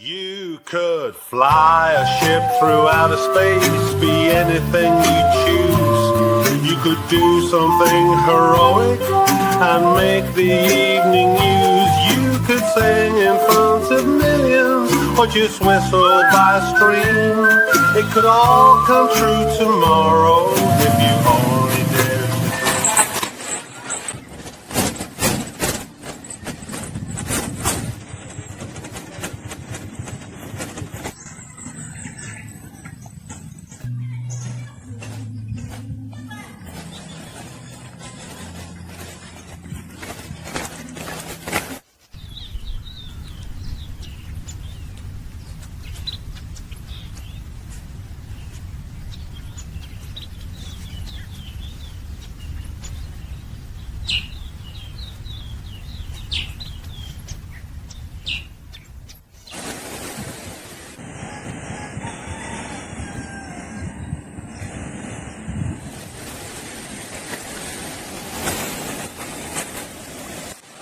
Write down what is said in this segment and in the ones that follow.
You could fly a ship through outer space, be anything you choose. You could do something heroic and make the evening news. You could sing in front of millions or just whistle by a stream. It could all come true tomorrow if you only dared to dream.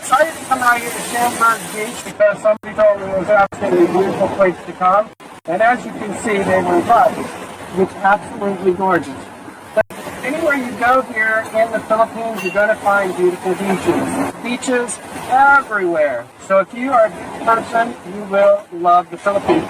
Decided to come out here to Sandburg Beach because somebody told me it was absolutely a beautiful place to come. And as you can see, they were right. It's absolutely gorgeous. But anywhere you go here in the Philippines, you're going to find beautiful beaches. Beaches everywhere. So if you are a beach person, you will love the Philippines.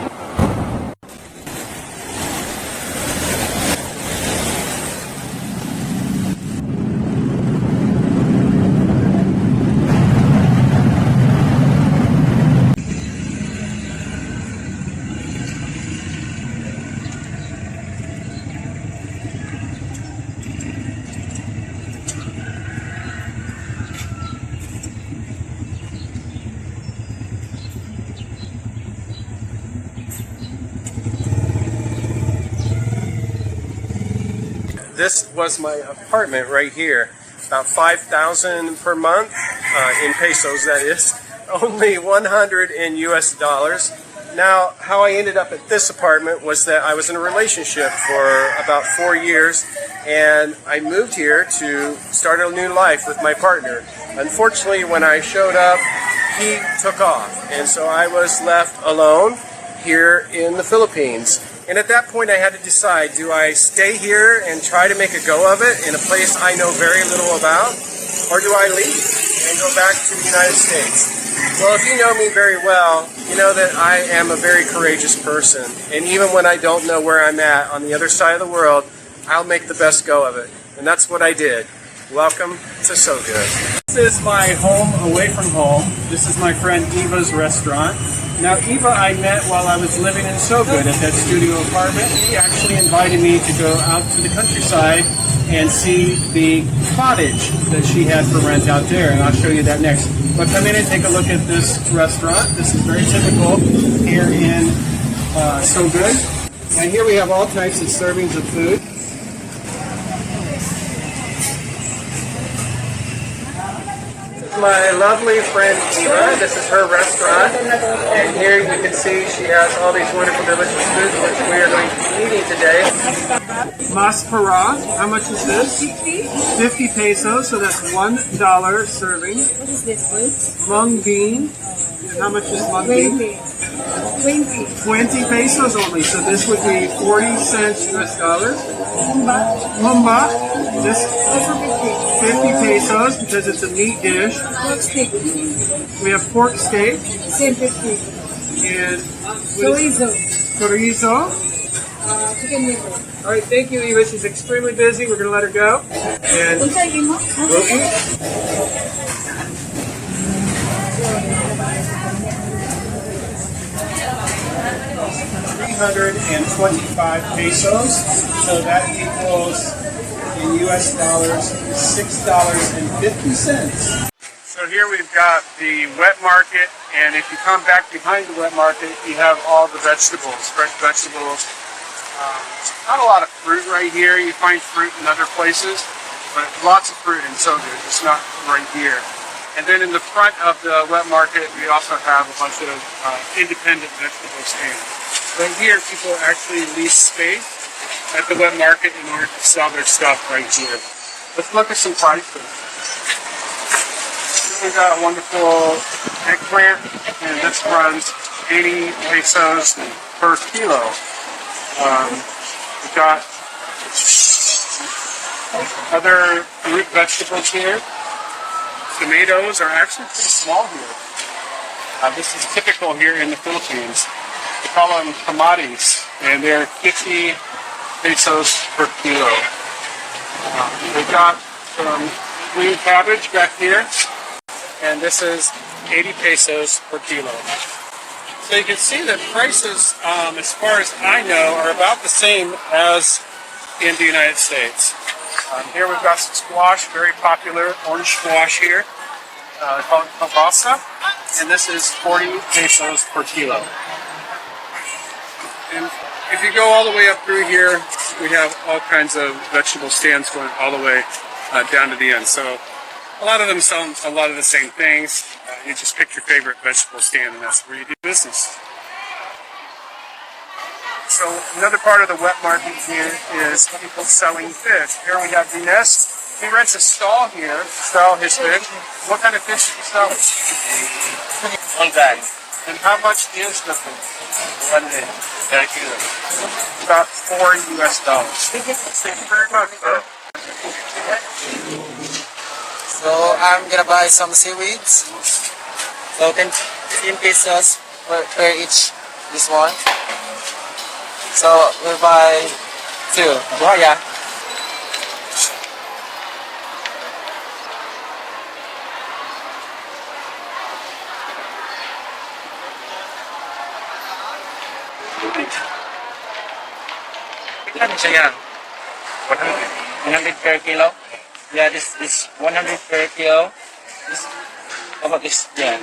This was my apartment right here. About $5,000 per month, in pesos that is. Only 100 in US dollars. Now, how I ended up at this apartment was that I was in a relationship for about 4 years, and I moved here to start a new life with my partner. Unfortunately, when I showed up, he took off, and so I was left alone here in the Philippines. And at that point I had to decide, do I stay here and try to make a go of it in a place I know very little about, or do I leave and go back to the United States? Well, if you know me very well, you know that I am a very courageous person, and even when I don't know where I'm at on the other side of the world, I'll make the best go of it. And that's what I did. Welcome to Sogod. This is my home away from home. This is my friend Evas Restaurant. Now, Eva I met while I was living in Sogod at that studio apartment. She actually invited me to go out to the countryside and see the cottage that she had for rent out there, and I'll show you that next. But come in and take a look at this restaurant. This is very typical here in Sogod. And here we have all types of servings of food. My lovely friend Eva, this is her restaurant, and here you can see she has all these wonderful delicious foods which we are going to be eating today. Maspara, how much is this? 50 pesos, so that's $1 serving. What is this, fruit? Mung bean, and how much is mung bean? 20 pesos only, so this would be 40 cents US dollars. Mumba, this 50 pesos because it's a meat dish. Pork steak. We have pork steak Same 50. and Chorizo. chorizo. Chicken liver. All right, thank you, Eva. She's extremely busy. We're going to let her go. And Unsa mo? we'll eat. $325 pesos, so that equals in US dollars $6.50. So here we've got the wet market, and if you come back behind the wet market, you have all the vegetables, fresh vegetables. Not a lot of fruit right here. You find fruit in other places, but lots of fruit in Sogod, just not right here. And then in the front of the wet market, we also have a bunch of independent vegetable stands. Right here, people actually lease space at the wet market in order to sell their stuff right here. Let's look at some prices. We've got a wonderful eggplant, and this runs 80 pesos per kilo. We've got other root vegetables here. Tomatoes are actually pretty small here. This is typical here in the Philippines. We call them kamatis, and they're 50 pesos per kilo. We've got some green cabbage back here, and this is 80 pesos per kilo. So you can see that prices, as far as I know, are about the same as in the United States. Here we've got some squash, very popular orange squash here, called pabasa, and this is 40 pesos per kilo. And if you go all the way up through here, we have all kinds of vegetable stands going all the way down to the end. So a lot of them sell a lot of the same things. You just pick your favorite vegetable stand, and that's where you do business. So another part of the wet market here is people selling fish. Here we have Dines. He rents a stall here to sell his fish. What kind of fish do you sell? One bag. And how much is the fish? Thank you. About $4 US. Thank you very much, sir. So I'm gonna buy some seaweeds. So 10 pesos per each, this one. So we'll buy 2. Buhaya. Ilan siya yan? 100 per kilo? Yeah, this is 100 per kilo. This, how about this? Yeah.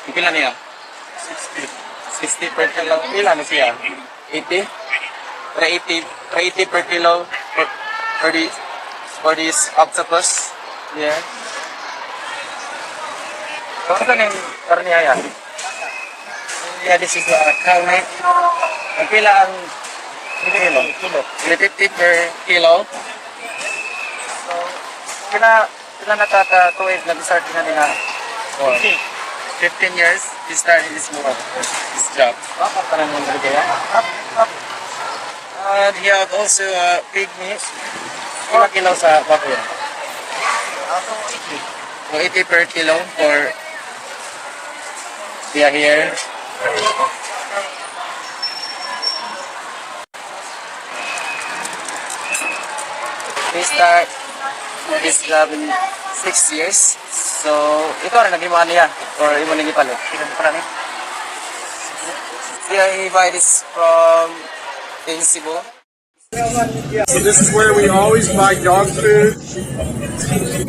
Ilan niya? 60 per kilo. Ilan siya? 80? 380 per kilo for this octopus. Yeah. So, ano yung karniya yan? Yeah, this is a cow neck. Ang pila ang kilo? 350 per kilo. So, pila natatuwid na start na nila? 15 years to start this job. And he have also pig meat. Ilang kilo sa baboy? 80 per kilo for here. We start this job in 6 years. So, ikaw rin nag-imaan niya or imo nang ipalit? Yeah, he buy this from Cebu. So this is where we always buy dog food.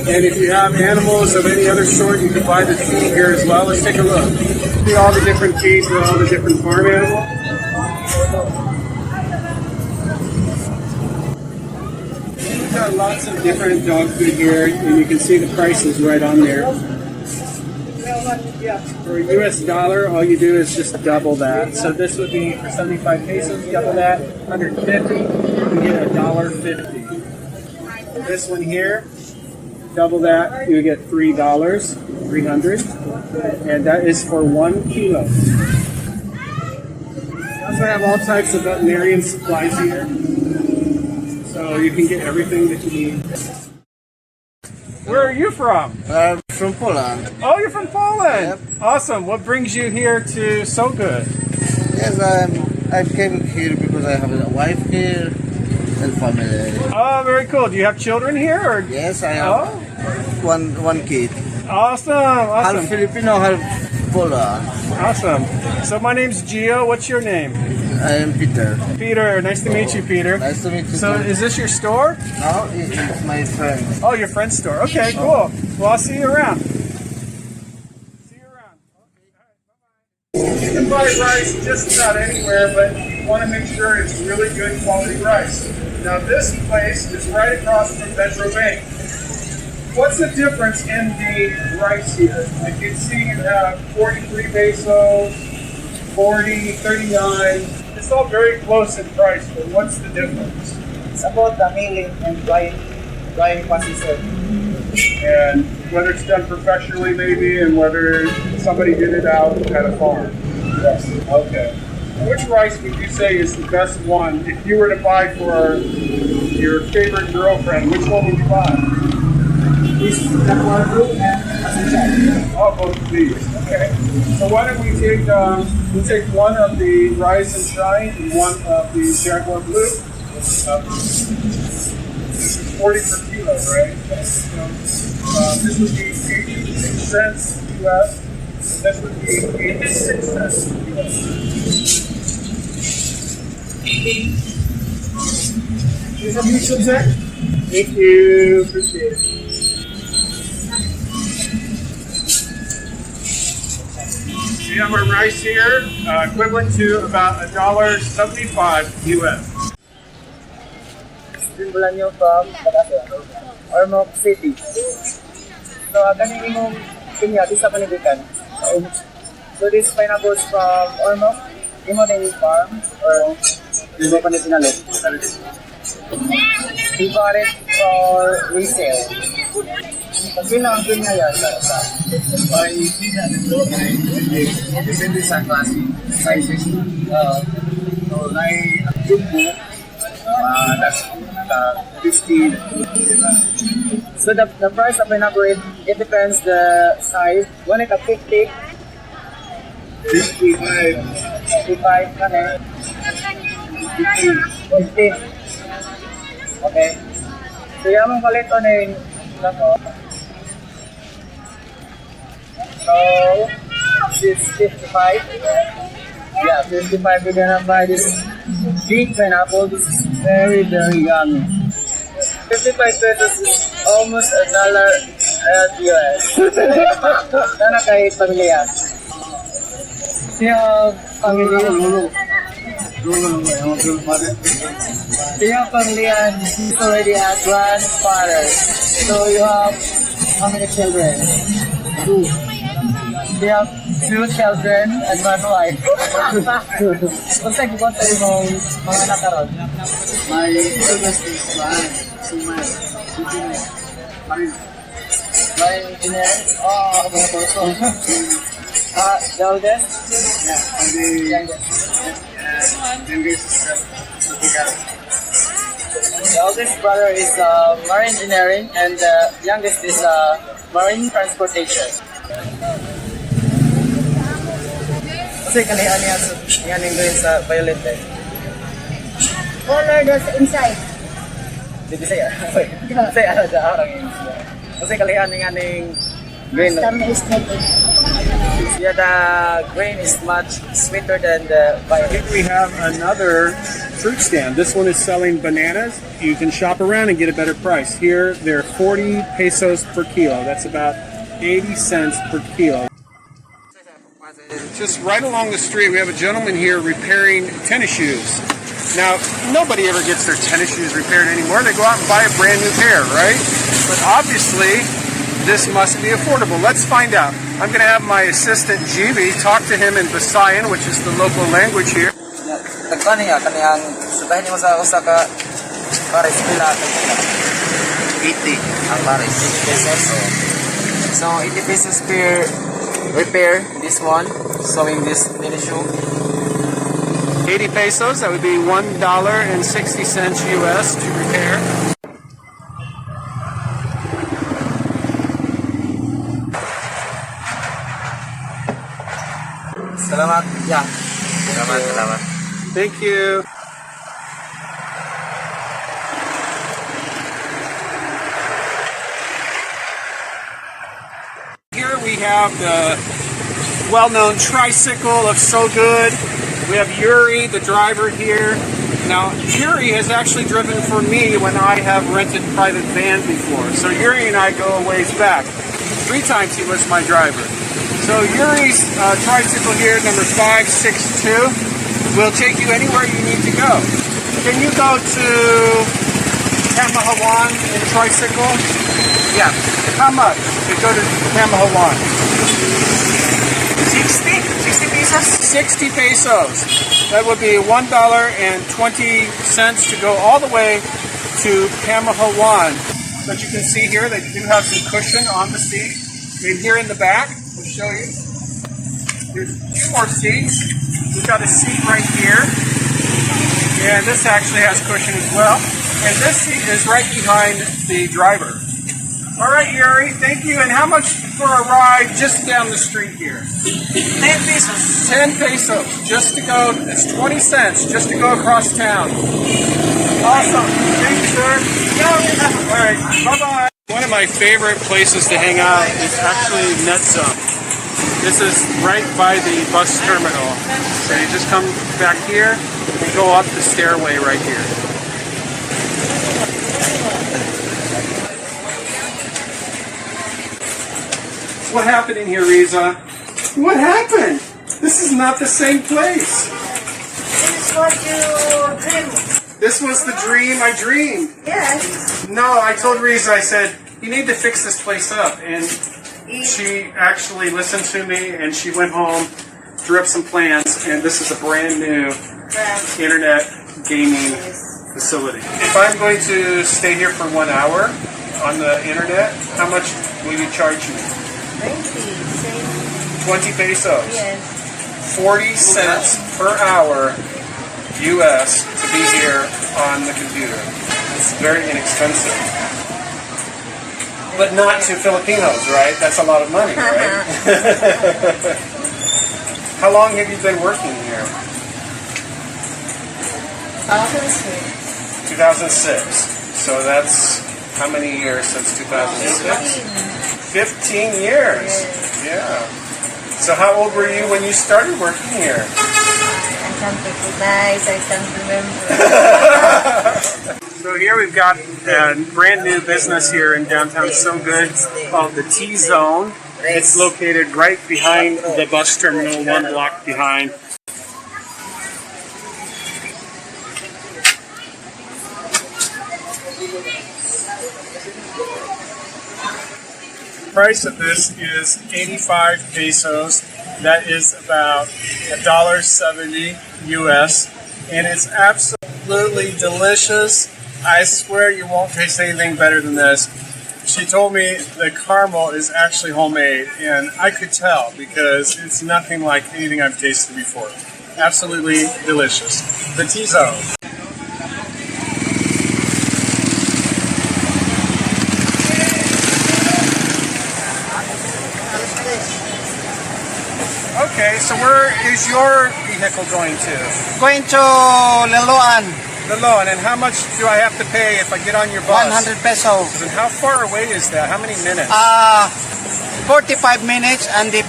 And if you have animals of any other sort, you can buy the feed here as well. Let's take a look. See all the different feeds for all the different farm animals. We've got lots of different dog food here, and you can see the prices right on there. For a US dollar, all you do is just double that. So this would be for 75 pesos, double that, 150, you get $1.50. This one here, double that, you get $3, 300, and that is for 1 kilo. We also have all types of veterinarian supplies here, so you can get everything that you need. Where are you from? From Poland. Oh, you're from Poland. Yep. Awesome. What brings you here to Sogod? Yes, I came here because I have a wife here and family. Oh, very cool. Do you have children here? Or? Yes, I have one kid. Awesome. Awesome. Half Filipino, half Poland. Awesome. So my name's Gio. What's your name? I am Peter. Peter. Nice to meet you, Peter. Nice to meet you. So is this your store? No, it's my friend. Oh, your friend's store. Okay, cool. Well, I'll see you around. See you around. Okay. All right. Bye-bye. You can buy rice just about anywhere, but you want to make sure it's really good quality rice. Now, this place is right across from Metro Bank. What's the difference in the rice here? As you can see, you have 43 pesos, 40, 39. It's all very close in price, but what's the difference? It's about the milling and drying process. And whether it's done professionally maybe, and whether somebody did it out at a farm. Yes. Okay. Which rice would you say is the best one? If you were to buy for your favorite girlfriend, which one would you buy? This jackfruit and cassandras. Oh, both of these. Okay. So why don't we take we'll take one of the rice and shine and one of the jaguar blue. This is 40 per kilo, right? So, this would be 86 cents US. This would be 86 cents US. Thank you. Appreciate it. We have our rice here, equivalent to about $1.75 US. Simbulan nyo from Ormoc City. So, kanin imong pinya, di sa panibikan. So, this pineapples from Ormoc, imo na yung farm, or imo pa na pinalit? We bought it for resale. Pag ang pinya yan, depende sa klase, sizes. So, like jumbo, that's 50. So the price of pineapple, it depends the size. One is a 50, 55, 55 kane, 15. Okay. So yung mong kalito na yung lato. So this is 55. Yeah, 55 you're gonna buy this big pineapple. This is very yummy. 55 pesos is almost $1 US. Sana kay pamilya. Siya pamilya. Siya pamilya is already a grandfather. So you have how many children? 2. They have 2 children and 1 wife. Kung saan kikot tayo mong mga anak karon? My eldest is my engineer. Oh, mga porso. The oldest? Yeah, and the youngest. The oldest brother is marine engineering and the youngest is marine transportation. Kasi kalihan niya yung doon sa violet eh. Color does inside. Dito siya. Kasi ano siya, orang yun siya. Kasi kalihan niya yung green. Stem is naked. Yeah, the green is much sweeter than the violet. Here we have another fruit stand. This one is selling bananas. You can shop around and get a better price. Here, they're 40 pesos per kilo. That's about 80 cents per kilo. Just right along the street, we have a gentleman here repairing tennis shoes. Now, nobody ever gets their tennis shoes repaired anymore. They go out and buy a brand new pair, right? But obviously, this must be affordable. Let's find out. I'm going to have my assistant GV talk to him in Visayan, which is the local language here. Tagpan niya, kaniyang sabahin niyo sa Osaka, pares pila, 80 ang pares, 80 pesos. So, 80 pesos per repair this one, sewing this tennis shoe. 80 pesos, that would be $1.60 US to repair. Salamat. Yeah. Salamat. Thank you. Here we have the well-known Tricycle of Sogod. We have Yuri, the driver here. Now, Yuri has actually driven for me when I have rented private van before. So Yuri and I go a ways back. 3 times he was my driver. So Yuri's tricycle here, number 562, will take you anywhere you need to go. Can you go to Pamahawan in Tricycle? Yeah. How much to go to Pamahawan? 60 pesos? 60 pesos. That would be $1.20 to go all the way to Pamahawan. But you can see here, they do have some cushion on the seat. And here in the back, we'll show you. There's a few more seats. We've got a seat right here. And this actually has cushion as well. And this seat is right behind the driver. All right, Yuri, thank you. And how much for a ride just down the street here? 10 pesos. 10 pesos just to go. It's 20 cents just to go across town. Awesome. Thank you, sir. All right, bye-bye. One of my favorite places to hang out is actually Nutsup. This is right by the bus terminal. So you just come back here and go up the stairway right here. What happened in here, Riza? What happened? This is not the same place. This is what you dream. This was the dream I dreamed. Yes. No, I told Riza, I said, you need to fix this place up. And she actually listened to me and she went home, drew up some plans, and this is a brand new internet gaming facility. If I'm going to stay here for 1 hour on the internet, how much will you charge me? 20 pesos. Yes. 40 cents per hour US to be here on the computer. It's very inexpensive. But not to Filipinos, right? That's a lot of money, right? How long have you been working here? 2006. 2006. So that's how many years since 2006? 15 years. Yes. Yeah. So how old were you when you started working here? I can't recognize, I can't remember. So here we've got a brand new business here in downtown Sogod called the Tzone. It's located right behind the bus terminal, 1 block behind. The price of this is 85 pesos. That is about $1.70 US. And it's absolutely delicious. I swear you won't taste anything better than this. She told me the caramel is actually homemade, and I could tell because it's nothing like anything I've tasted before. Absolutely delicious. The Tzone. Okay, so where is your vehicle going to? Going to Leloan. Leyte, and how much do I have to pay if I get on your bus? 100 pesos. And how far away is that? How many minutes? 45 minutes and the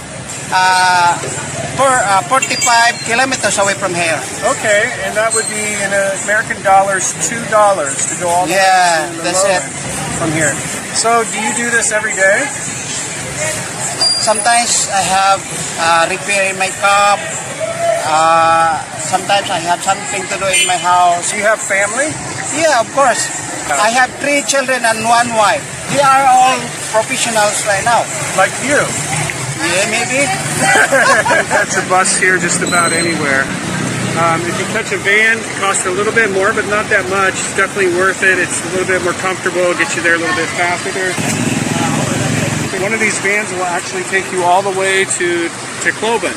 45 kilometers away from here. Okay, and that would be in American dollars, $2 to go all the way to that's Leyte it. from here. So do you do this every day? Sometimes I have repairing my car. Sometimes I have something to do in my house. Do you have family? Yeah, of course. I have 3 children and 1 wife. They are all professionals right now. Like you? Yeah, maybe. That's a bus here just about anywhere. If you catch a van, it costs a little bit more, but not that much. It's definitely worth it. It's a little bit more comfortable, gets you there a little bit faster. One of these vans will actually take you all the way to Tacloban,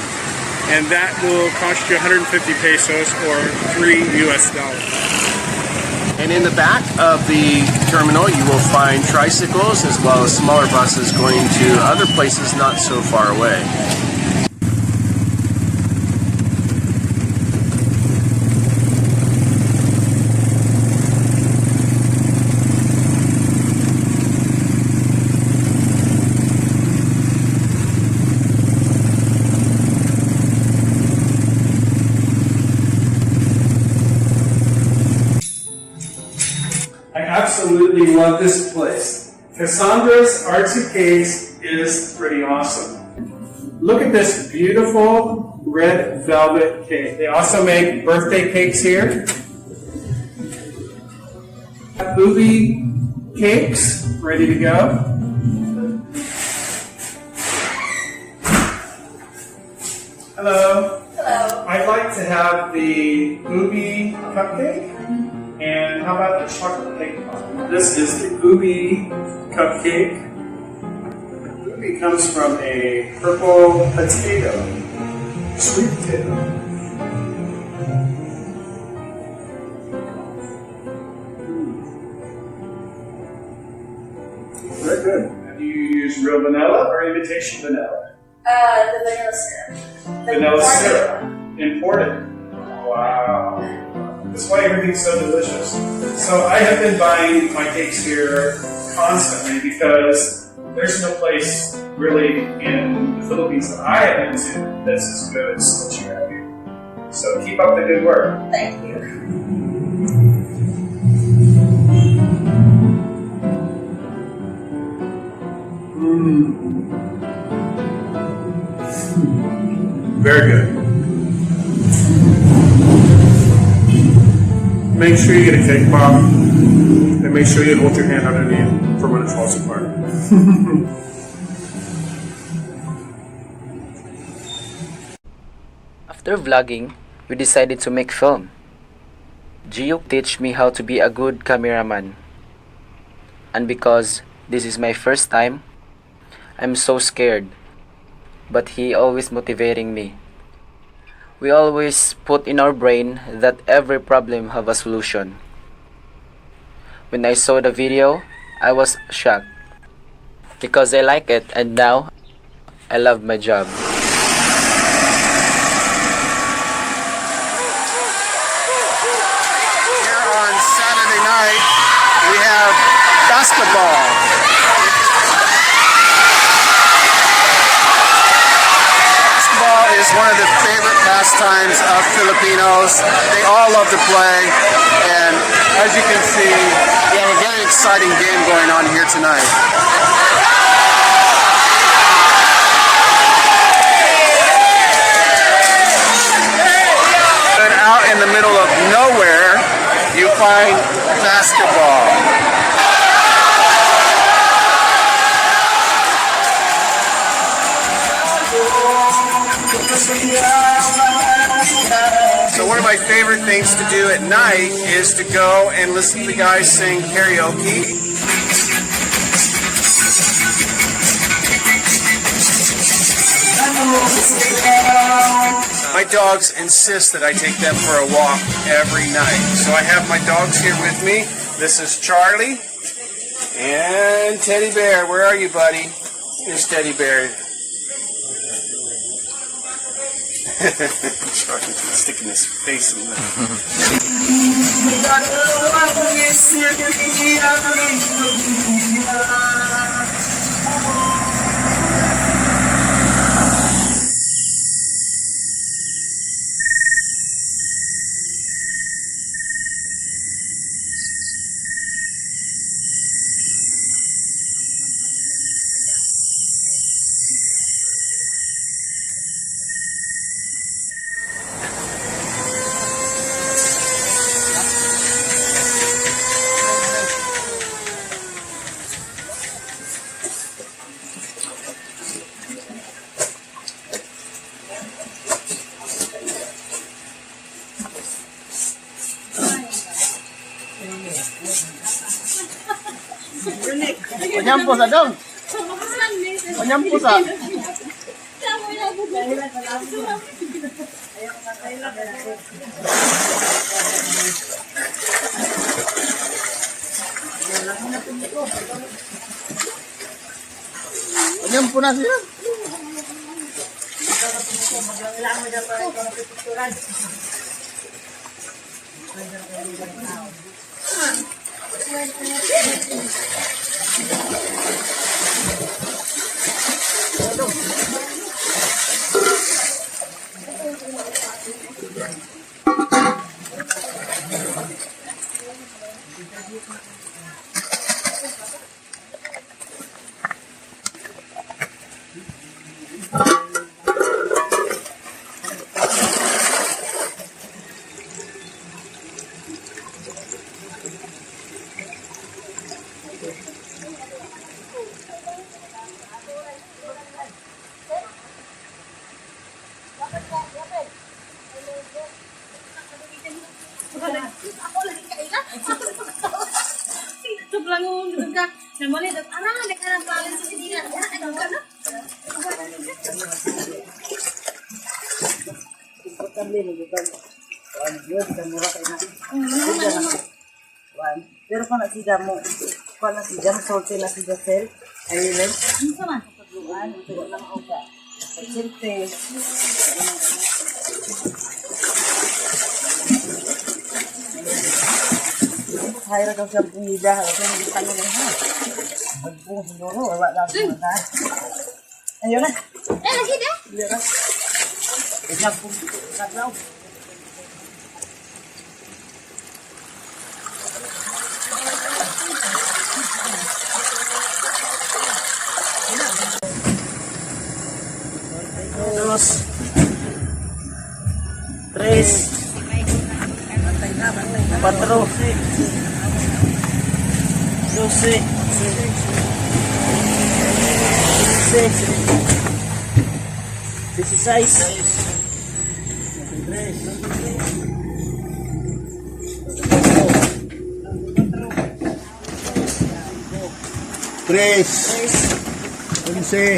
and that will cost you 150 pesos or $3 US. And in the back of the terminal, you will find tricycles as well as smaller buses going to other places not so far away. I absolutely love this place. Cassandra's Artsy Case is pretty awesome. Look at this beautiful red velvet cake. They also make birthday cakes here. Ubi cakes ready to go. Hello. Hello. I'd like to have the ubi cupcake. And how about the chocolate cake pop? This is the ubi cupcake. Ubi comes from a purple potato. Sweet potato. Very good. Do you use real vanilla or imitation vanilla? The vanilla syrup. Vanilla syrup. Imported. Wow. That's why everything's so delicious. So I have been buying my cakes here constantly because there's no place really in the Philippines that I have been to that's as good as what you have here. So keep up the good work. Thank you. Very good. Make sure you get a cake pop, and make sure you hold your hand underneath for when it falls apart. After vlogging, we decided to make film. Gio teach me how to be a good cameraman. And because this is my first time, I'm so scared. But he always motivating me. We always put in our brain that every problem have a solution. When I saw the video, I was shocked. Because I like it and now, I love my job. Here on Saturday night, we have basketball. Basketball is one of the favorite pastimes of Filipinos. They all love to play, and as you can see, we have a very exciting game going on here tonight. And out in the middle of nowhere, you find basketball. So one of my favorite things to do at night is to go and listen to the guys sing karaoke. My dogs insist that I take them for a walk every night. So I have my dogs here with me. This is Charlie and Teddy Bear. Where are you, buddy? Here's Teddy Bear. Charlie sticking his face in there. Onyampo sa dong. Onyampo sa. Onyampo na siya. Pero kung nasiga mo, kung nasiga mo, solte na siya sel, ayun, ano man? Pagluan, ito lang ako ka. Solte. Hayra daw siya bumida, kaya hindi pa nila ha. Magbuong siguro, wala lang siya na. Ayun na. lagi dah. Ayun na. Ikaw po, naglaw. Dos, tres, cuatro, 12, 15, 16, 13, 15.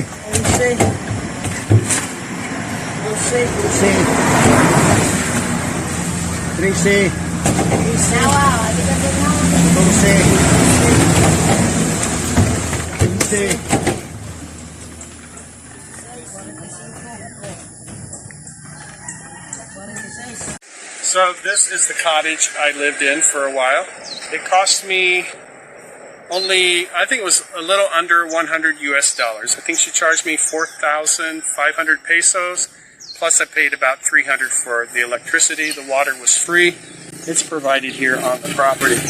So this is the cottage I lived in for a while. It cost me only, I think it was a little under 100 US dollars. I think she charged me 4,500 pesos. Plus I paid about 300 for the electricity. The water was free. It's provided here on the property.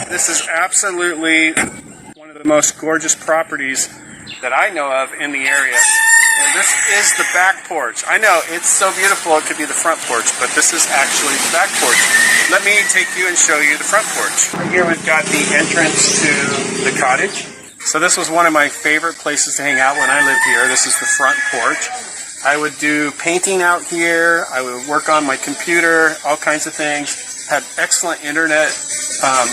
This is absolutely one of the most gorgeous properties that I know of in the area. And this is the back porch. I know it's so beautiful it could be the front porch, but this is actually the back porch. Let me take you and show you the front porch. Right here we've got the entrance to the cottage. So this was one of my favorite places to hang out when I lived here. This is the front porch. I would do painting out here. I would work on my computer, all kinds of things. Had excellent internet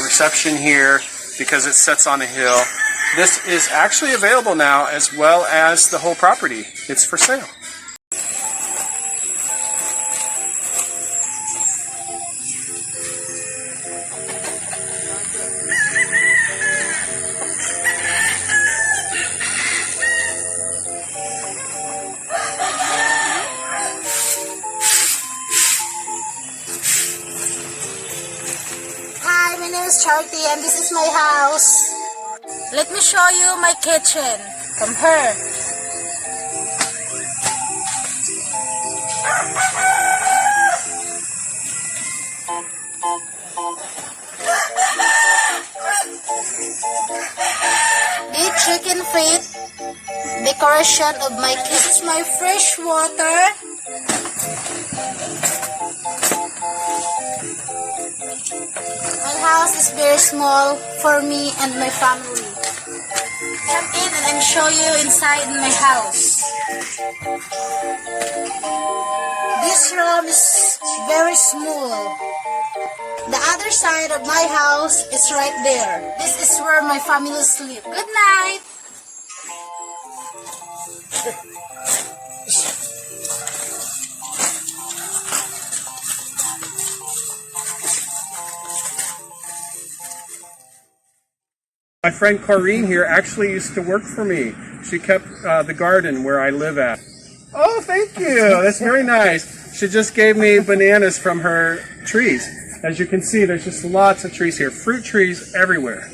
reception here because it sits on a hill. This is actually available now as well as the whole property. It's for sale. Hi, my name is Charity and this is my house. Let me show you my kitchen. Come here. The chicken feet. Decoration of my kitchen. This is my fresh water. My house is very small for me and my family. Come in and I'll show you inside my house. This room is very small. The other side of my house is right there. This is where my family sleep. Good night. My friend Corrine here actually used to work for me. She kept the garden where I live at. Oh, thank you. That's very nice. She just gave me bananas from her trees. As you can see, there's just lots of trees here. Fruit trees everywhere.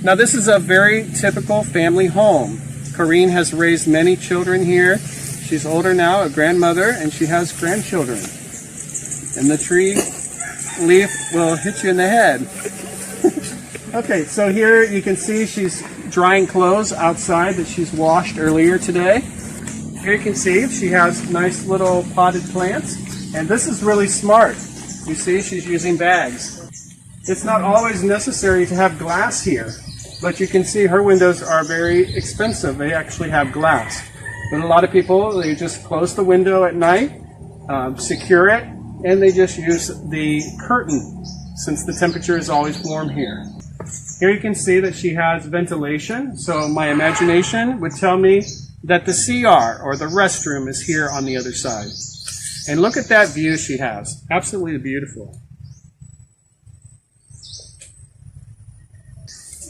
Now, this is a very typical family home. Corrine has raised many children here. She's older now, a grandmother, and she has grandchildren. And the tree leaf will hit you in the head. Okay, so here you can see she's drying clothes outside that she's washed earlier today. Here you can see she has nice little potted plants, and this is really smart. You see she's using bags. It's not always necessary to have glass here, but you can see her windows are very expensive. They actually have glass. But a lot of people, they just close the window at night, secure it, and they just use the curtain since the temperature is always warm here. Here you can see that she has ventilation, so my imagination would tell me that the CR, or the restroom, is here on the other side. And look at that view she has. Absolutely beautiful.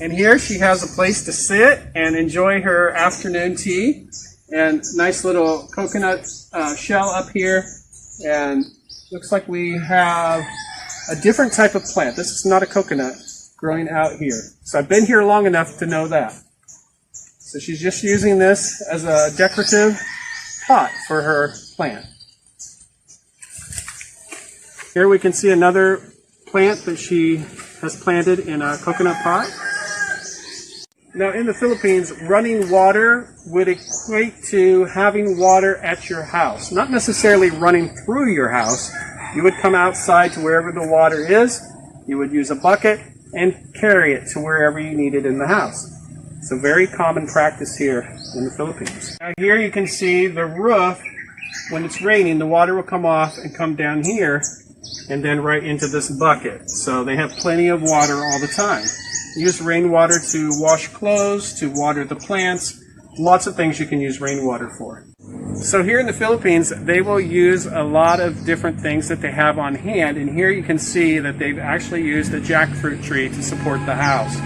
And here she has a place to sit and enjoy her afternoon tea. And nice little coconut shell up here. And looks like we have a different type of plant. This is not a coconut growing out here. So I've been here long enough to know that. So she's just using this as a decorative pot for her plant. Here we can see another plant that she has planted in a coconut pot. Now in the Philippines, running water would equate to having water at your house. Not necessarily running through your house. You would come outside to wherever the water is. You would use a bucket and carry it to wherever you need it in the house. It's a very common practice here in the Philippines. Now here you can see the roof. When it's raining, the water will come off and come down here and then right into this bucket. So they have plenty of water all the time. Use rainwater to wash clothes, to water the plants. Lots of things you can use rainwater for. So here in the Philippines, they will use a lot of different things that they have on hand. And here you can see that they've actually used a jackfruit tree to support the house.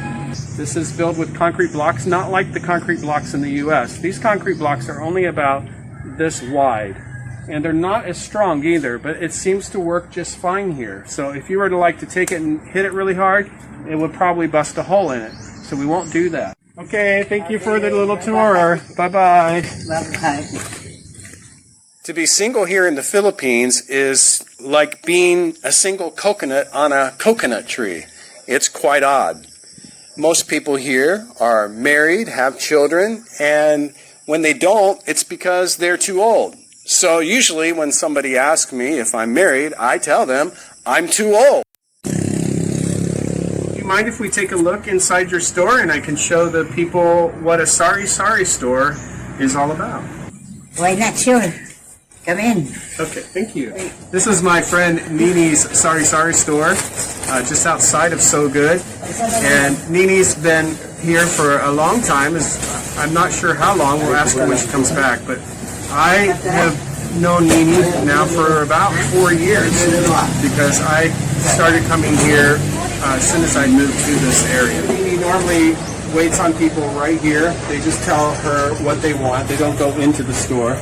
This is built with concrete blocks, not like the concrete blocks in the US. These concrete blocks are only about this wide. And they're not as strong either, but it seems to work just fine here. So if you were to like to take it and hit it really hard, it would probably bust a hole in it. So we won't do that. Okay, thank you for the little tour. Bye-bye. Bye-bye. To be single here in the Philippines is like being a single coconut on a coconut tree. It's quite odd. Most people here are married, have children, and when they don't, it's because they're too old. So usually when somebody asks me if I'm married, I tell them I'm too old. Do you mind if we take a look inside your store and I can show the people what a sari store is all about? Why not? Sure. Come in. Okay, thank you. This is my friend Nini's sari store, just outside of Sogod. And Nini's been here for a long time. I'm not sure how long. We'll ask her when she comes back. But I have known Nini now for about 4 years because I started coming here as soon as I moved to this area. Nini normally waits on people right here. They just tell her what they want. They don't go into the store.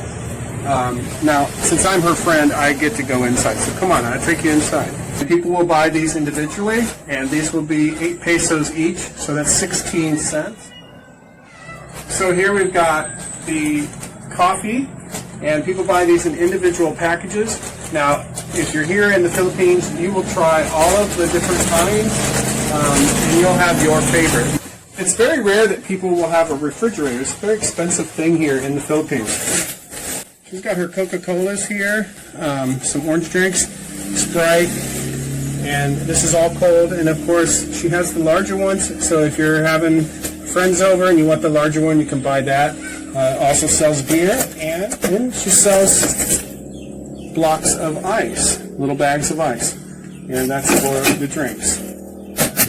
Now, since I'm her friend, I get to go inside. So come on, I'll take you inside. People will buy these individually, and these will be 8 pesos each, so that's 16 cents. So here we've got the coffee, and people buy these in individual packages. Now, if you're here in the Philippines, you will try all of the different kinds, and you'll have your favorite. It's very rare that people will have a refrigerator. It's a very expensive thing here in the Philippines. She's got her Coca-Colas here, some orange drinks, Sprite, and this is all cold. And of course, she has the larger ones, so if you're having friends over and you want the larger one, you can buy that. Also sells beer, and then she sells blocks of ice, little bags of ice, and that's for the drinks.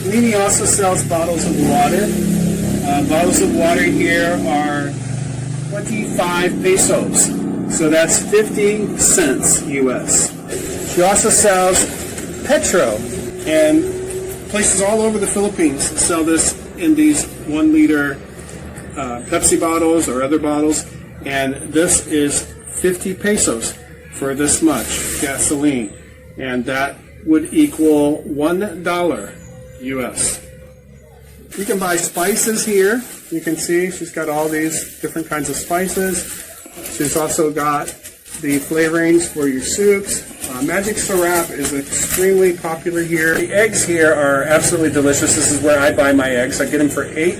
Leedy also sells bottles of water. Bottles of water here are 25 pesos. So that's 50 cents US. She also sells Petro, and places all over the Philippines sell this in these 1 liter Pepsi bottles or other bottles, and this is 50 pesos for this much gasoline, and that would equal $1 US. You can buy spices here. You can see she's got all these different kinds of spices. She's also got the flavorings for your soups. Magic syrup is extremely popular here. The eggs here are absolutely delicious. This is where I buy my eggs. I get them for 8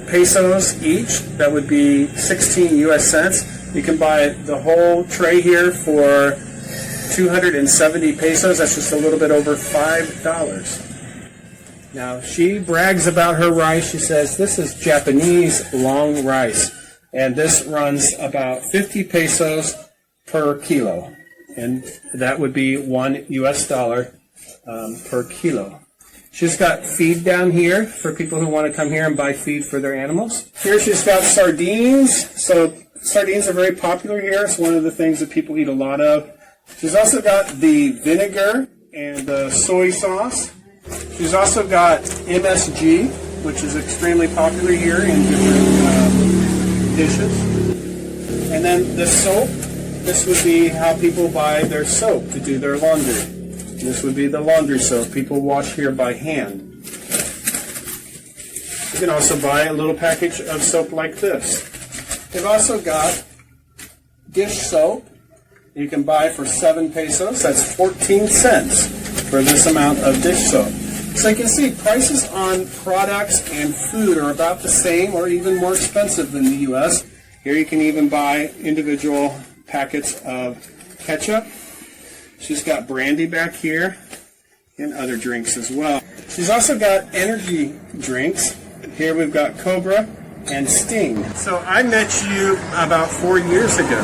pesos each. That would be 16 US cents. You can buy the whole tray here for 270 pesos. That's just a little bit over $5. Now, she brags about her rice. She says, this is Japanese long rice. And this runs about 50 pesos per kilo. And that would be $1 per kilo. She's got feed down here for people who want to come here and buy feed for their animals. Here she's got sardines. So Sardines are very popular here. It's one of the things that people eat a lot of. She's also got the vinegar and the soy sauce. She's also got MSG, which is extremely popular here in different dishes. And then the soap. This would be how people buy their soap to do their laundry. This would be the laundry soap. People wash here by hand. You can also buy a little package of soap like this. They've also got dish soap. You can buy for 7 pesos. That's 14 cents for this amount of dish soap. So you can see prices on products and food are about the same or even more expensive than the U.S. Here you can even buy individual packets of ketchup. She's got brandy back here and other drinks as well. She's also got energy drinks. Here we've got Cobra and Sting. So I met you about 4 years ago.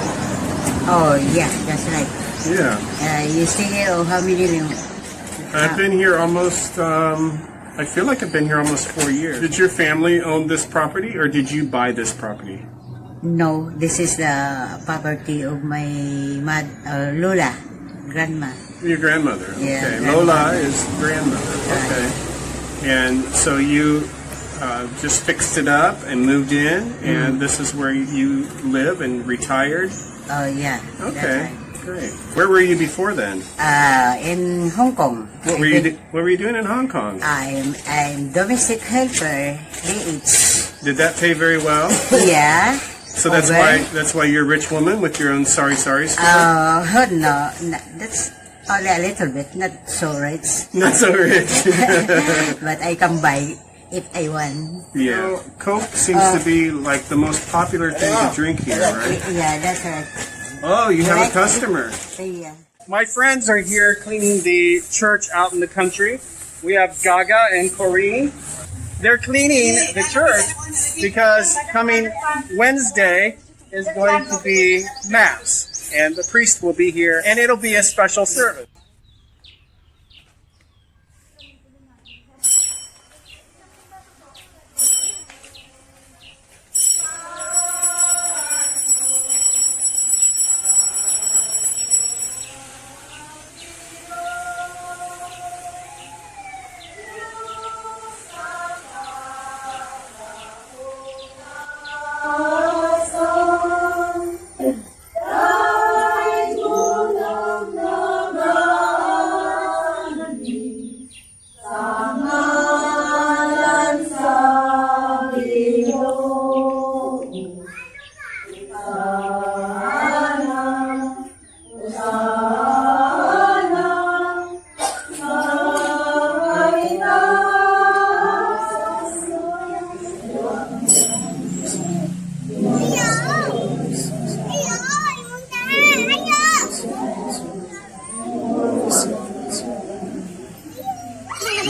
Oh, yeah, that's right. Yeah. You stay here how many years? I've been here almost, I feel like I've been here almost 4 years. Did your family own this property or did you buy this property? No, this is the property of my Lola, grandma. Your grandmother. Yeah, Okay. grandmother. Lola is grandmother. Okay. And so you just fixed it up and moved in, and this is where you live and retired? Oh, yeah. Okay. That's right. Great. Where were you before then? In Hong Kong. What were you doing in Hong Kong? I'm domestic helper, DH. Did that pay very well? Yeah. So that's why you're a rich woman with your own sari store? No, that's only a little bit, not so rich. Not so rich. But I can buy if I want. Yeah. Coke seems to be like the most popular thing to drink here, right? Yeah, that's right. Oh, you have a customer. Yeah. My friends are here cleaning the church out in the country. We have Gaga and Corinne. They're cleaning the church because coming Wednesday is going to be Mass, and the priest will be here, and it'll be a special service.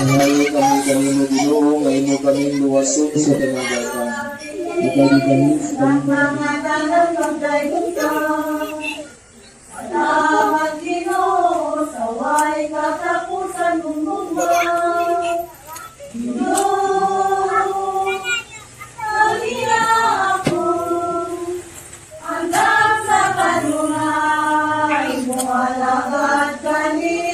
Ngayon kami mo Ginoo, ngayon mo kami luwason sa kanagapan. Ipaliganin sa mga dalan ng daigutang. Alamat Ginoo, saway katapusan ng mundo. Ginoo, alila ako, hanggang sa kanunay, muhalagad kanimo.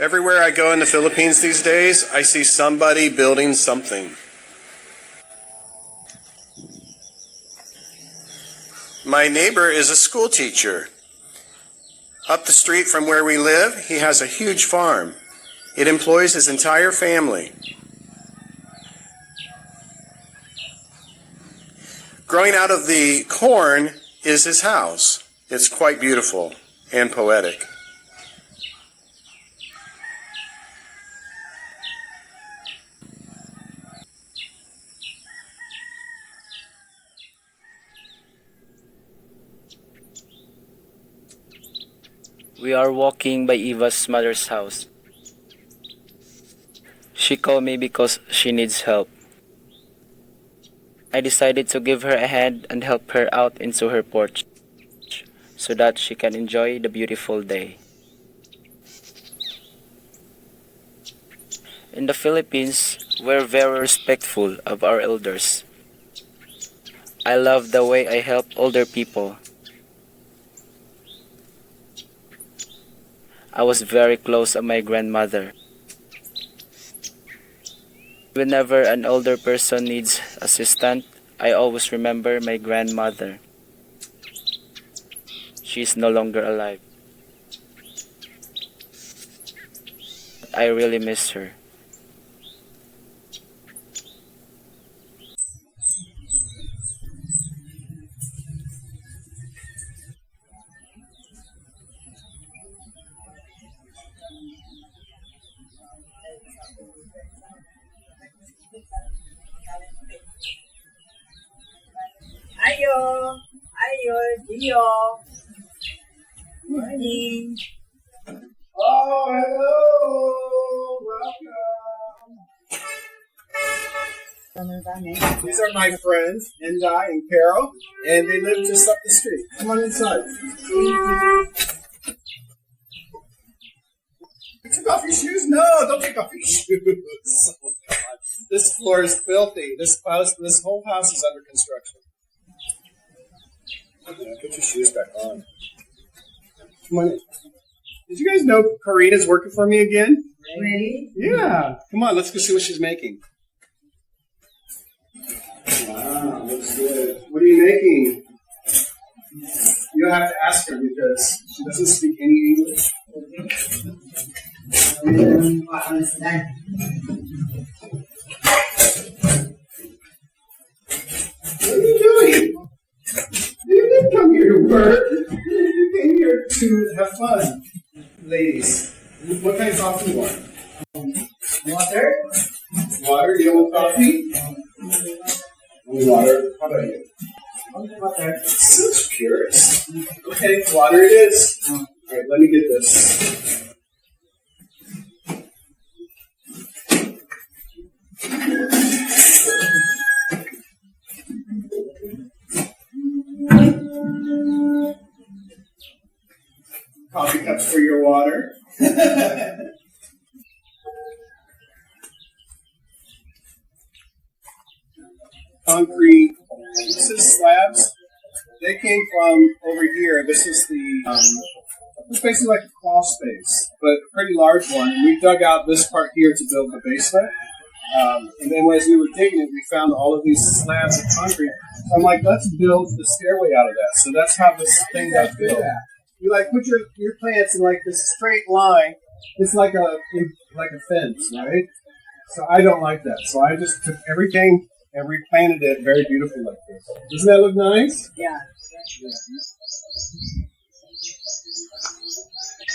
Everywhere I go in the Philippines these days, I see somebody building something. My neighbor is a school teacher. Up the street from where we live, he has a huge farm. It employs his entire family. Growing out of the corn is his house. It's quite beautiful and poetic. We are walking by Eva's mother's house. She called me because she needs help. I decided to give her a hand and help her out into her porch so that she can enjoy the beautiful day. In the Philippines, we're very respectful of our elders. I love the way I help older people. I was very close to my grandmother. Whenever an older person needs assistance, I always remember my grandmother. She is no longer alive. I really miss her. Ayo! Ayo! Dio! Morning! Oh, hello! Welcome. These are my friends, Endai and Carol, and they live just up the street. Come on inside. Take off your shoes? No, don't take off your shoes. Oh, God. This floor is filthy. This whole house is under construction. Yeah, put your shoes back on. Come on in. Did you guys know Karina's working for me again? Really? Yeah. Come on, let's go see what she's making. Wow, looks good. What are you making? You don't have to ask her because she doesn't speak any English. What are you doing? You didn't come here to work. You came here to have fun. Ladies, what kind of coffee you want? Water? Water? You don't want coffee? Only water. How about you? Water. Such purists. Okay, water it is. Alright, let me get this. Coffee cups for your water. Concrete. This is slabs. They came from over here. This is it's basically like a crawl space, but a pretty large one. And we dug out this part here to build the basement. And then as we were digging it, we found all of these slabs of concrete. So I'm like, let's build the stairway out of that. So that's how this thing got built. You like put your plants in like this straight line. It's like a fence, right? So I don't like that. So I just took everything and replanted it very beautiful like this. Doesn't that look nice? Yeah.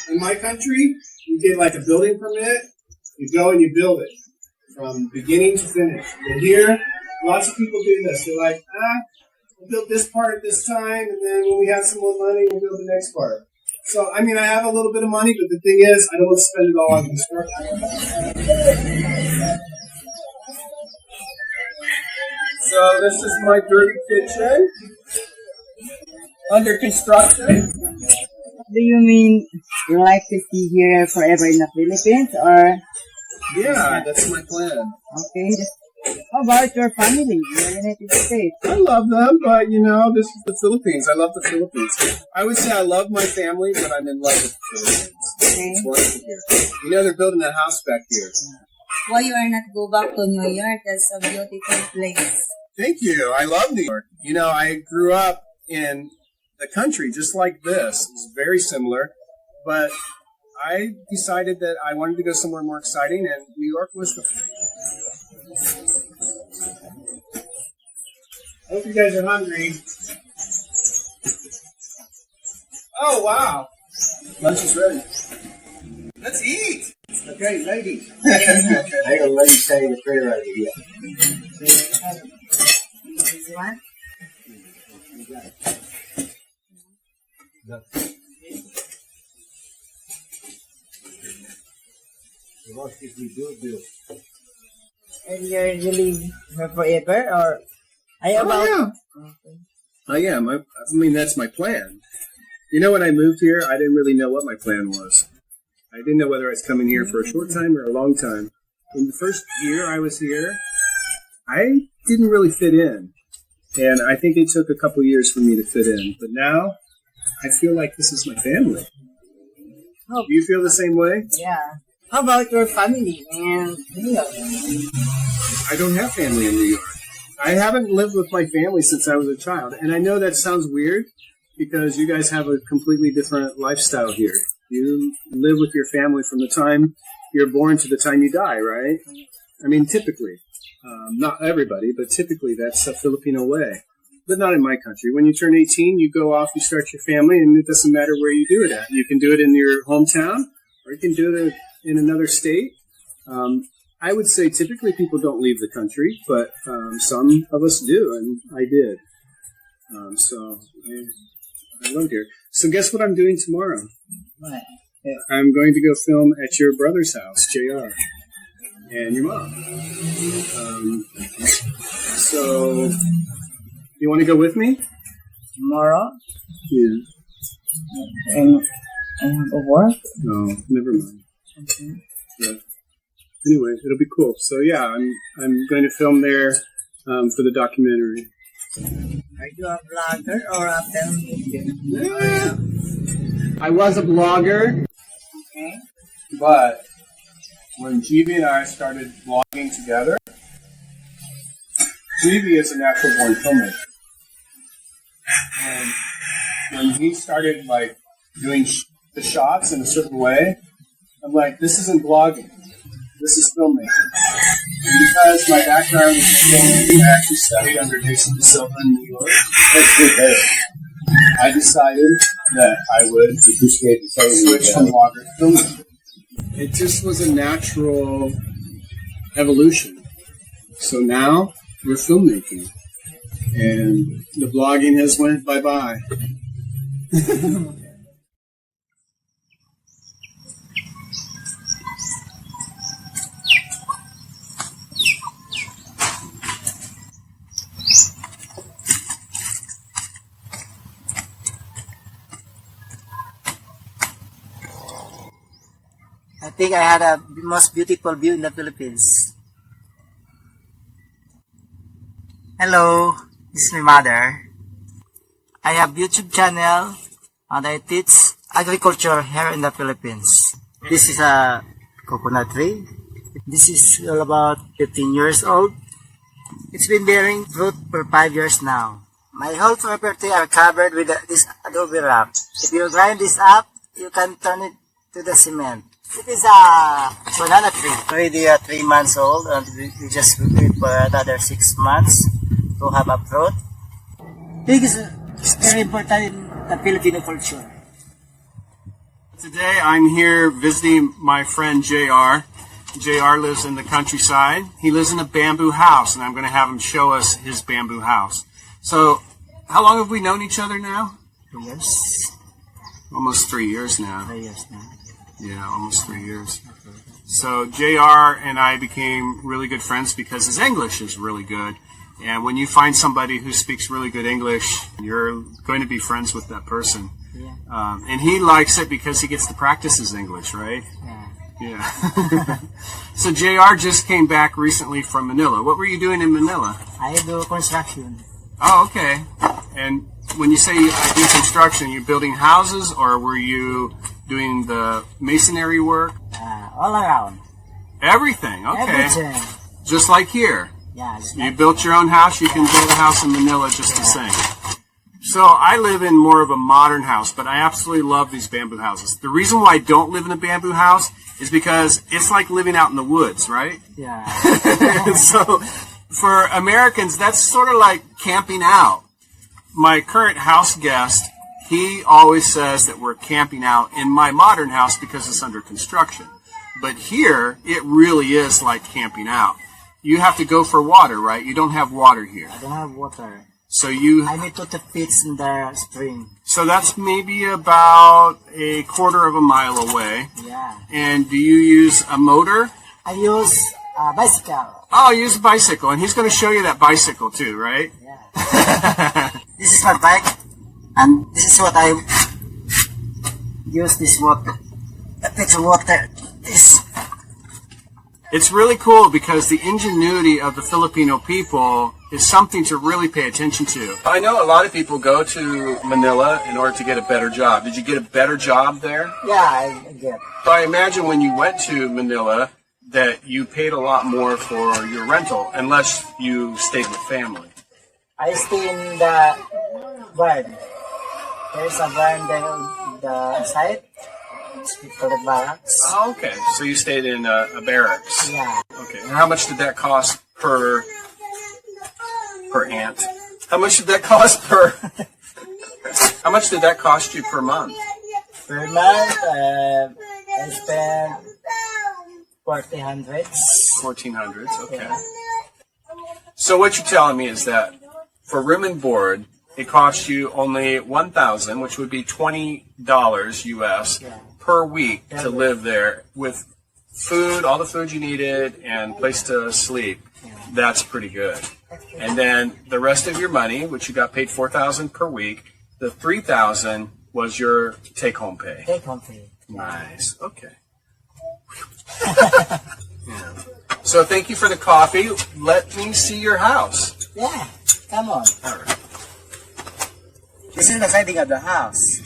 In my country, you get like a building permit. You go and you build it from beginning to finish. And here, lots of people do this. They're like, we'll build this part this time, and then when we have some more money, we'll build the next part. So, I mean, I have a little bit of money, but the thing is, I don't want to spend it all on construction. So, this is my dirty kitchen. Under construction. Do you mean you like to stay here forever in the Philippines, or? Yeah, that's my plan. Okay. How about your family in the United States? I love them, but this is the Philippines. I love the Philippines. I would say I love my family, but I'm in love with the Philippines. Okay. It's wonderful here. They're building a house back here. Why you are not go back to New York? That's a beautiful place. Thank you. I love New York. I grew up in the country just like this. It's very similar, but I decided that I wanted to go somewhere more exciting, and New York was the. I hope you guys are hungry. Oh, wow. Lunch is ready. Let's eat. Okay, ladies. I got ladies saying the prayer over here. This one? No. What if we do? And you're really here forever, or? I about yeah. I am. I mean, that's my plan. You know, when I moved here, I didn't really know what my plan was. I didn't know whether I was coming here for a short time or a long time. In the first year I was here, I didn't really fit in. And I think it took a couple years for me to fit in. But now, I feel like this is my family. Oh. Do you feel the same way? Yeah. How about your family in New York? I don't have family in New York. I haven't lived with my family since I was a child. And I know that sounds weird because you guys have a completely different lifestyle here. You live with your family from the time you're born to the time you die, right? I mean, typically. Not everybody, but typically that's a Filipino way. But not in my country. When you turn 18, you go off, you start your family, and it doesn't matter where you do it at. You can do it in your hometown, or you can do it in another state. I would say typically people don't leave the country, but some of us do, and I did. So I love here. So guess what I'm doing tomorrow? What? I'm going to go film at your brother's house, JR, and your mom. So you want to go with me? Tomorrow? Yeah. And I have a work? No, never mind. Okay. But anyway, it'll be cool. So yeah, I'm going to film there for the documentary. Are you a vlogger or a filmmaker? Yeah. I was a blogger, Okay. but when GV and I started vlogging together, GV is a natural born filmmaker. And when he started like doing the shots in a certain way, I'm like, this isn't vlogging. This is filmmaking. And because my background is in filmmaking, I actually studied under Jason DeSilva in New York. That's good there. I decided that I would switch from vlogger to filmmaker. It just was a natural evolution. So now we're filmmaking. And the blogging has went bye-bye. I think I had a most beautiful view in the Philippines. Hello, this is my mother. I have YouTube channel and I teach agriculture here in the Philippines. This is a coconut tree. This is all about 15 years old. It's been bearing fruit for 5 years now. My whole property are covered with this adobe wrap. If you grind this up, you can turn it to the cement. It is a banana tree, already 3 months old, and we just wait for another 6 months to have a fruit. Pig is very important in the Filipino culture. Today I'm here visiting my friend JR. JR lives in the countryside. He lives in a bamboo house, and I'm going to have him show us his bamboo house. So, how long have we known each other now? 2 years. Almost 3 years now. 3 years now. Yeah, almost 3 years. So JR and I became really good friends because his English is really good. And when you find somebody who speaks really good English, you're going to be friends with that person. Yeah. And he likes it because he gets to practice his English, right? Yeah. Yeah. So JR just came back recently from Manila. What were you doing in Manila? I do construction. Oh, okay. And when you say I do construction, you're building houses, or were you doing the masonry work? All around. Everything. Okay. Everything. Just like here. Yeah. You built your own house, you can build a house in Manila just the same. So I live in more of a modern house, but I absolutely love these bamboo houses. The reason why I don't live in a bamboo house is because it's like living out in the woods, right? Yeah. So for Americans, that's sort of like camping out. My current house guest, he always says that we're camping out in my modern house because it's under construction. But here, it really is like camping out. You have to go for water, right? You don't have water here. I don't have water. So you... I need to feet in the spring. So that's maybe about a quarter of a mile away. Yeah. And do you use a motor? I use Bicycle. Oh, you use a bicycle, and he's going to show you that bicycle too, right? Yeah. This is my bike, and this is what I use this water. It's water. This. It's really cool because the ingenuity of the Filipino people is something to really pay attention to. I know a lot of people go to Manila in order to get a better job. Did you get a better job there? Yeah, I get. So I imagine when you went to Manila that you paid a lot more for your rental unless you stayed with family. I stay in the barn. There's a barn there on the side. It's called the barracks. Oh, okay. So you stayed in a barracks. Yeah. Okay. And how much did that cost per ant? How much did that cost per? How much did that cost you per month? Per month, I spend 1400s. 1400s. Okay. Yeah. So what you're telling me is that for room and board, it costs you only $1,000, which would be $20 US per week to live there with food, all the food you needed, and place to sleep. That's pretty good. And then the rest of your money, which you got paid $4,000 per week, the $3,000 was your take-home pay. Take-home pay. Nice. Okay. Yeah. So thank you for the coffee. Let me see your house. Yeah, come on. All right. This is the siding of the house.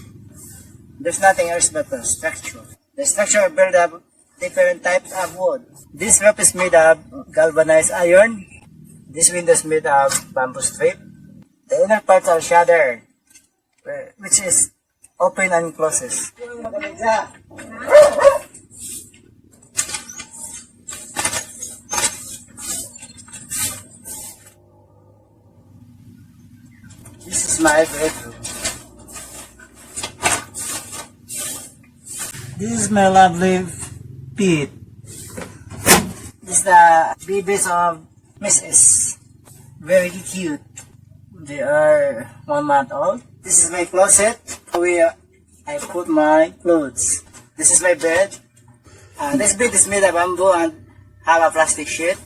There's nothing else but the structure. The structure is built of different types of wood. This roof is made of galvanized iron. This window is made of bamboo strip. The inner parts are shuttered, which is open and closes. This is my bedroom. This is my lovely pet. This is the babies of Mrs. Very cute. They are 1 month old. This is my closet where I put my clothes. This is my bed. This bed is made of bamboo and have a plastic sheet.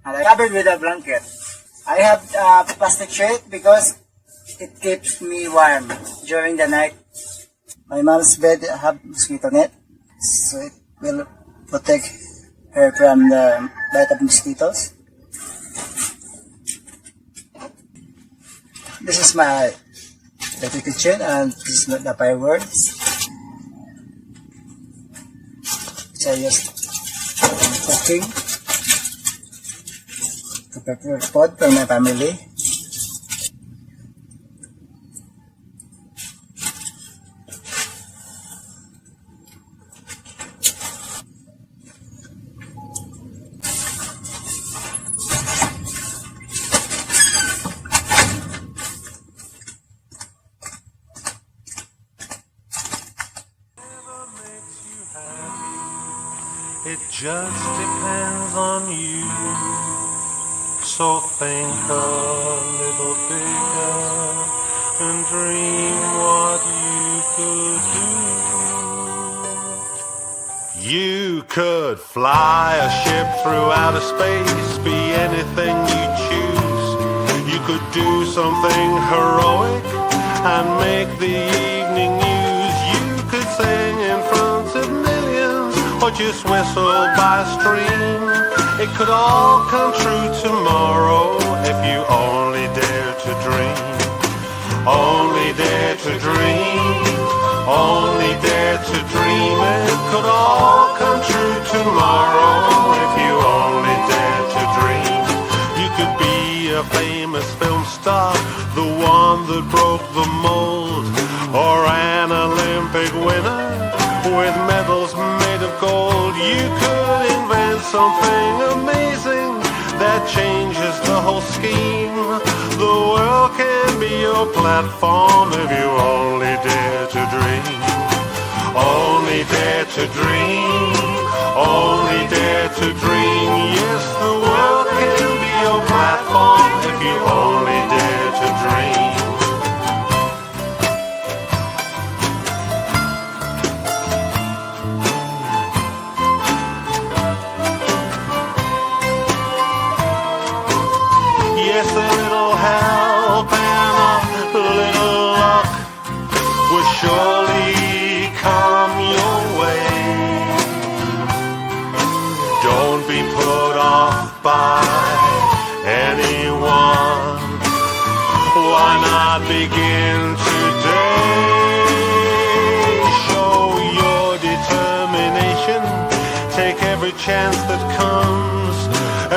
And I covered with a blanket. I have a plastic sheet because it keeps me warm during the night. My mom's bed have mosquito net, so it will protect her from the bite of mosquitoes. This is my little kitchen, and this is the fireworks, which I use for cooking to prepare food for my family. It just depends on you. So think a little bigger and dream what you could do. You could fly a ship through outer space, be anything you choose. You could do something heroic and make the evening news. You could sing in front of millions or just whistle by a stream. It could all come true tomorrow if you only dare to dream. Only dare to dream. Only dare to dream. It could all come true tomorrow if you only dare to dream. You could be a famous film star, the one that broke the mold, or an Olympic winner with medals made of gold. You could invent something amazing that changes the whole scheme. The world can be your platform if you only dare to dream. Only dare to dream. Only dare to dream. Yes, the world can be your platform if you only dare to dream. surely come your way. Don't be put off by anyone. Why not begin today? Show your determination. Take every chance that comes.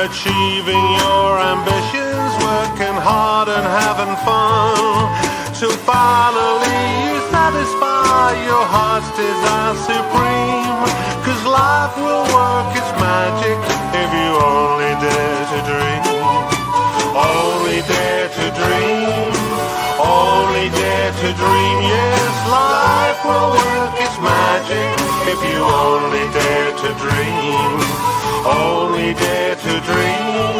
Achieving your ambitions. Working hard and having fun. Till finally you satisfy your heart's desire supreme. 'Cause life will work its magic if you only dare to dream. Only dare to dream. Only dare to dream. Yes, life will work its magic if you only dare to dream. Only dare to dream.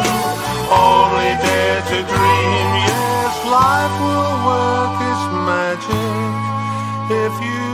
Only dare to dream. Yes, life will work its magic if you